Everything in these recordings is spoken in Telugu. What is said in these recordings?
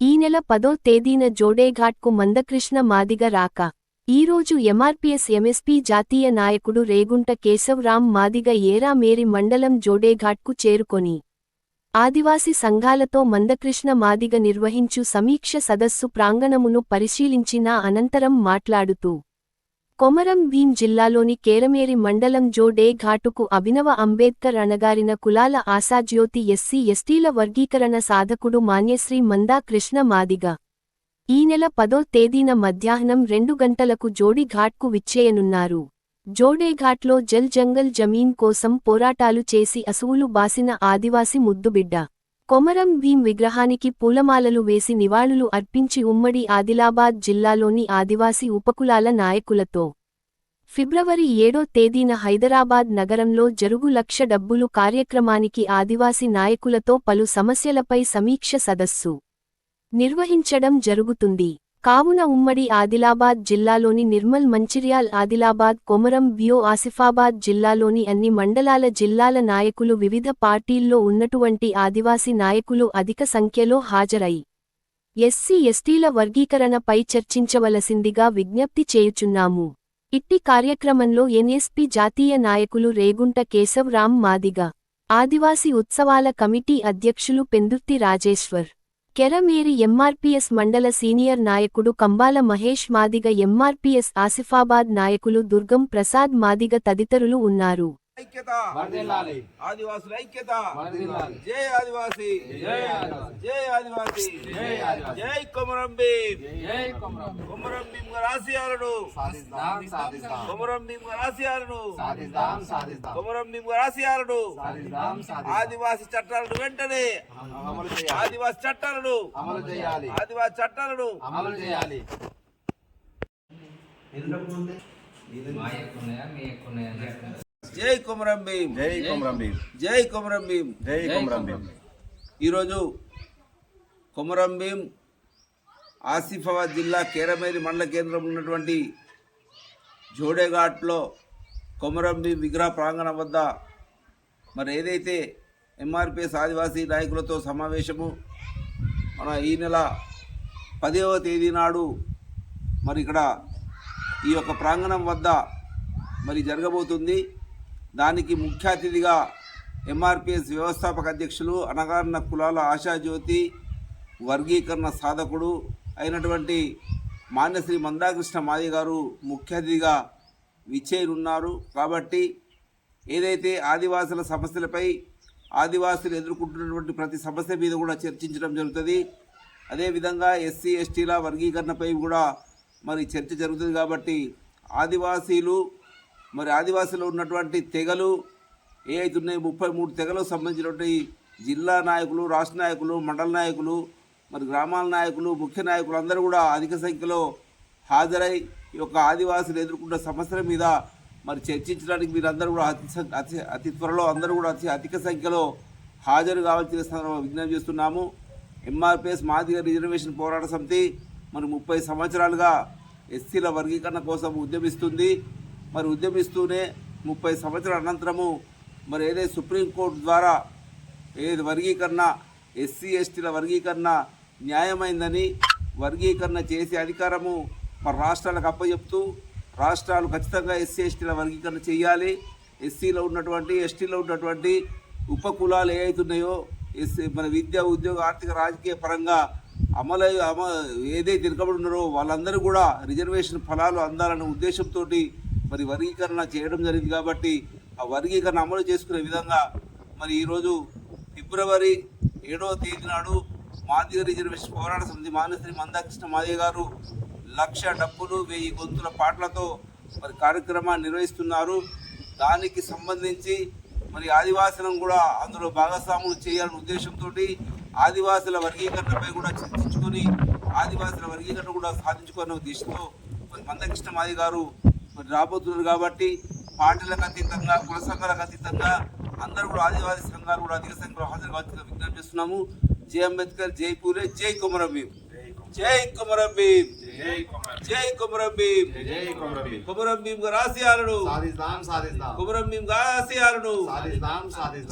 ఈ నెల 10వ తేదీన జోడేఘాట్కు మందకృష్ణ మాదిగ రాక. ఈరోజు ఎంఆర్పీఎస్ ఎంఎస్పీ జాతీయ నాయకుడు రేగుంట కేశవరాం మాదిగ ఏరామేరి మండలం జోడేఘాట్కు చేరుకొని ఆదివాసీ సంఘాలతో మందకృష్ణ మాదిగ నిర్వహించు సమీక్ష సదస్సు ప్రాంగణమును పరిశీలించిన అనంతరం మాట్లాడుతూ కొమరం భీం జిల్లాలోని కేరమేరి మండలం జోడేఘాటుకు అభినవ అంబేద్కర్ అణగారిన కులాల ఆశాజ్యోతి ఎస్సీ ఎస్టీల వర్గీకరణ సాధకుడు మాన్యశ్రీ మందా కృష్ణ మాదిగ ఈ నెల 10వ తేదీన మధ్యాహ్నం 2 గంటలకు జోడీఘాట్కు విచ్చేయనున్నారు. జోడేఘాట్లో జల్ జంగల్ జమీన్ కోసం పోరాటాలు చేసి అసువులు బాసిన ఆదివాసి ముద్దుబిడ్డ కొమరం భీం విగ్రహానికి పూలమాలలు వేసి నివాళులు అర్పించి ఉమ్మడి ఆదిలాబాద్ జిల్లాలోని ఆదివాసీ ఉపకులాల నాయకులతో ఫిబ్రవరి 7వ తేదీన హైదరాబాద్ నగరంలో జరుగు లక్ష డబ్బులు కార్యక్రమానికి ఆదివాసీ నాయకులతో పలు సమస్యలపై సమీక్ష సదస్సు నిర్వహించడం జరుగుతుంది. కావున ఉమ్మడి ఆదిలాబాద్ జిల్లాలోని నిర్మల్ మంచిర్యాల్ ఆదిలాబాద్ కొమరం భీం ఆసిఫాబాద్ జిల్లాలోని అన్ని మండలాల జిల్లాల నాయకులు వివిధ పార్టీల్లో ఉన్నటువంటి ఆదివాసీ నాయకులు అధిక సంఖ్యలో హాజరై ఎస్సీ ఎస్టీల వర్గీకరణపై చర్చించవలసిందిగా విజ్ఞప్తి చేయుచున్నాము. ఇట్టి కార్యక్రమంలో ఎన్ఎస్పీ జాతీయ నాయకులు రేగుంట కేశవరాం మాదిగ, ఆదివాసీ ఉత్సవాల కమిటీ అధ్యక్షులు పెందుర్తి రాజేశ్వర్, కెరమేరి ఎంఆర్పీఎస్ మండల సీనియర్ నాయకుడు కంబాల మహేష్ మాదిగ, ఎంఆర్పీఎస్ ఆసిఫాబాద్ నాయకులు దుర్గం ప్రసాద్ మాదిగ తదితరులు ఉన్నారు. ఆదివాసుల ఐక్యత, జై ఆదివాసి, జై ఆదివాసి, జై కొమరం భీం, కొమరం భీం గారి ఆశయాలను, కొమరం భీం గారి ఆశయాలను, కొమరం భీం గారి ఆశయాలను, ఆదివాసి చట్టాలను వెంటనే, ఆదివాసి చట్టాలను అమలు చేయాలి, ఆదివాసి చట్టాలను అమలు చేయాలి. జై కొమరం భీం, జై కొమరం భీం, జై కొమరం భీం, జై కొమరం భీం. ఈరోజు కొమరం భీం ఆసిఫాబాద్ జిల్లా కేరమేరి మండల కేంద్రం ఉన్నటువంటి జోడేఘాట్లో కొమరం భీం విగ్రహ ప్రాంగణం వద్ద మరి ఏదైతే ఎంఆర్పీఎస్ ఆదివాసీ నాయకులతో సమావేశము మన ఈ నెల 10వ తేదీ నాడు మరి ఇక్కడ ఈ యొక్క ప్రాంగణం వద్ద మరి జరగబోతుంది. దానికి ముఖ్య అతిథిగా ఎంఆర్పీఎస్ వ్యవస్థాపక అధ్యక్షులు, అణగారిన కులాల ఆశాజ్యోతి, వర్గీకరణ సాధకుడు అయినటువంటి మాన్యశ్రీ మందాకృష్ణ మాదిగ గారు ముఖ్య అతిథిగా విచ్చేయనున్నారు. కాబట్టి ఏదైతే ఆదివాసుల సమస్యలపై, ఆదివాసులు ఎదుర్కొంటున్నటువంటి ప్రతి సమస్య మీద కూడా చర్చించడం జరుగుతుంది. అదేవిధంగా ఎస్సీ ఎస్టీల వర్గీకరణపై కూడా మరి చర్చ జరుగుతుంది. కాబట్టి ఆదివాసీలో ఉన్నటువంటి తెగలు ఏ అవుతున్నాయి, 33 తెగలకు సంబంధించినటువంటి జిల్లా నాయకులు, రాష్ట్ర నాయకులు, మండల నాయకులు, మరి గ్రామాల నాయకులు, ముఖ్య నాయకులు అందరూ కూడా అధిక సంఖ్యలో హాజరై ఈ యొక్క ఆదివాసులు ఎదుర్కొంటున్న సమస్యల మీద మరి చర్చించడానికి మీరందరూ కూడా అతి త్వరలో అందరూ కూడా అధిక సంఖ్యలో హాజరు కావాల్సిన విజ్ఞప్తి చేస్తున్నాము. ఎంఆర్పీఎస్ మాదిగ రిజర్వేషన్ పోరాట సమితి మరి 30 సంవత్సరాలుగా ఎస్సీల వర్గీకరణ కోసం ఉద్యమిస్తుంది. మరి ఉద్యమిస్తూనే 30 సంవత్సరాల అనంతరము మరి ఏదైతే సుప్రీంకోర్టు ద్వారా ఏది వర్గీకరణ, ఎస్సీ ఎస్టీల వర్గీకరణ న్యాయమైందని వర్గీకరణ చేసే అధికారము మరి రాష్ట్రాలకు అప్పచెప్తూ రాష్ట్రాలు ఖచ్చితంగా ఎస్సీ ఎస్టీల వర్గీకరణ చేయాలి. ఎస్సీలో ఉన్నటువంటి, ఎస్టీలో ఉన్నటువంటి ఉపకులాలు ఏవైతున్నాయో మన విద్య, ఉద్యోగ, ఆర్థిక, రాజకీయ పరంగా ఏదైతే తిరగబడి ఉన్నారో వాళ్ళందరూ కూడా రిజర్వేషన్ ఫలాలు అందాలనే ఉద్దేశంతో మరి వర్గీకరణ చేయడం జరిగింది. కాబట్టి ఆ వర్గీకరణ అమలు చేసుకునే విధంగా మరి ఈరోజు ఫిబ్రవరి 7వ తేదీ నాడు మాదిగ రిజర్వేషన్ పోరాట సమితి మాన్యశ్రీ మందాకృష్ణ మాదిగ గారు 1,00,000 డబ్బులు 1000 గొంతుల పాటలతో మరి కార్యక్రమాన్ని నిర్వహిస్తున్నారు. దానికి సంబంధించి మరి ఆదివాసులను కూడా అందులో భాగస్వాములు చేయాలనే ఉద్దేశంతో ఆదివాసుల వర్గీకరణపై కూడా చర్చించుకొని ఆదివాసుల వర్గీకరణ కూడా సాధించుకునే ఉద్దేశంతో మరి మందకృష్ణ మాదిగ గారు మరి రాబోతున్నారు. కాబట్టి పార్టీలకు అతీతంగా, కుల సంఘాలకు అతీతంగా అందరూ కూడా ఆదివాసీ సంఘాలు కూడా అధిక సంఖ్యలో హాజరు కావాల్సిన విజ్ఞప్తి చేస్తున్నాము. జై అంబేద్కర్, జై పూలే, జై కొమరం భీం, జై కొమరం భీం, జై కొమరం భీం, కొమరం భీం గారి ఆశయాలను, కొమరం భీం గారి ఆశయాలను,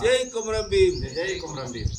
జై కొమరం భీం, జై కొమరం భీం.